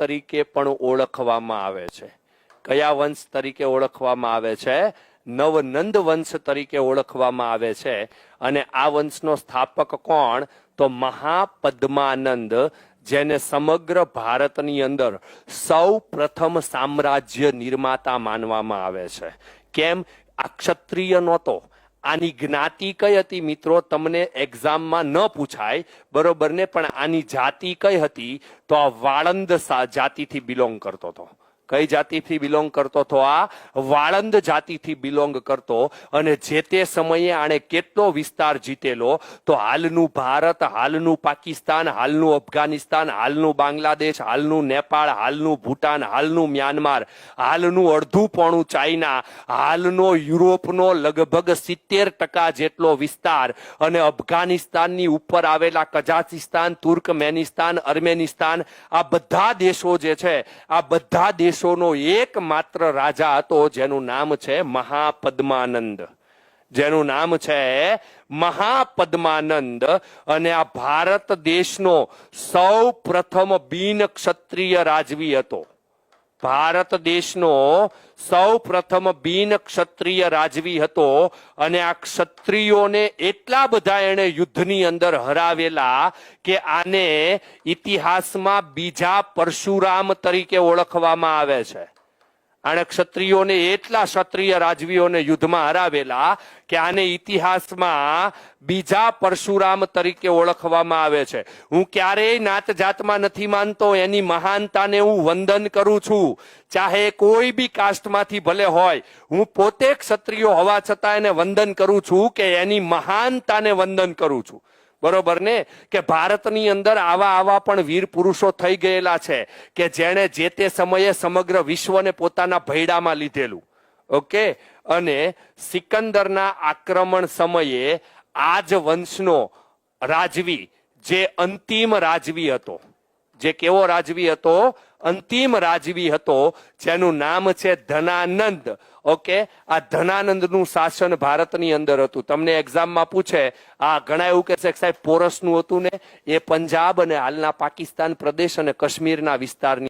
તરીકે પણ ઓળખવામાં આવે છે. કયા વંશ તરીકે ઓળખવામાં આવે છે? નવનંદ વંશ તરીકે ઓળખવામાં આવે છે. અને આ વંશનો સ્થાપક કોણ? તો મહાપદ્માનંદ, જેને સમગ્ર ભારતની અંદર સૌ પ્રથમ સામ્રાજ્ય નિર્માતા માનવામાં આવે છે. કેમ? આ ક્ષત્રિય નહોતો. આની જ્ઞાતિ કઈ હતી મિત્રો? તમને એક્ઝામમાં ન પૂછાય, બરોબર ને? પણ આની જાતિ કઈ હતી? તો આ વાળંદ જાતિથી બિલોંગ કરતો હતો. કઈ જાતિથી બિલોંગ કરતો હતો? આ વાળંદ જાતિથી બિલોંગ કરતો. અને જે તે સમયે આણે કેટલો વિસ્તાર જીતેલો? તો હાલનું ભારત, હાલનું પાકિસ્તાન, હાલનું અફઘાનિસ્તાન, હાલનું બાંગ્લાદેશ, હાલનું નેપાળ, હાલનું ભૂટાન, હાલનું મ્યાનમાર, હાલનું અડધું પોણું ચાઇના, હાલનો યુરોપનો લગભગ 70% જેટલો વિસ્તાર, અને અફઘાનિસ્તાનની ઉપર આવેલા કઝાકિસ્તાન, તુર્કમેનિસ્તાન, અર્મેનિસ્તાન, આ બધા દેશો જે છે, આ બધા દેશોનો એકમાત્ર રાજા હતો જેનું નામ છે મહાપદ્માનંદ. જેનું નામ છે મહાપદ્માનંદ. અને આ ભારત દેશનો સૌ પ્રથમ બિન ક્ષત્રિય રાજવી હતો. ભારત દેશનો સૌ પ્રથમ બિન ક્ષત્રિય રાજવી હતો. અને આ ક્ષત્રિયોને એટલા બધા એણે યુદ્ધની અંદર હરાવેલા કે આને ઇતિહાસમાં બીજા પરશુરામ તરીકે ઓળખવામાં આવે છે. આણે ક્ષત્રિયોને એટલા ક્ષત્રિય રાજવીઓને યુદ્ધમાં હરાવેલા કે આને ઇતિહાસમાં બીજા પરશુરામ તરીકે ઓળખવામાં આવે છે. હું ક્યારેય નાત જાતમાં નથી માનતો, એની મહાનતાને હું વંદન કરું છું. ચાહે કોઈ બી કાસ્ટમાંથી ભલે હોય, હું પોતે ક્ષત્રિયો હોવા છતાં એને વંદન કરું છું કે એની મહાનતાને વંદન કરું છું. બરોબર ને? કે ભારતની અંદર આવા પણ વીર પુરુષો થઈ ગયેલા છે કે જેણે જે તે સમયે સમગ્ર વિશ્વને પોતાના ભૈડામાં લીધેલું. ઓકે. અને સિકંદરના આક્રમણ સમયે આ જ વંશનો રાજવી, જે અંતિમ રાજવી હતો, જે કેવો રાજવી હતો? અંતિમ રાજવી હતો, જેનું નામ છે ધનાનંદ. ઓકે. આ ધનાનંદનું શાસન ભારતની અંદર હતું. તમને એક્ઝામમાં પૂછે, આ ઘણા એવું કહે છે કે સાહેબ પોરસનું હતું ને, એ પંજાબ અને હાલના પાકિસ્તાન પ્રદેશ અને કાશ્મીરના વિસ્તારની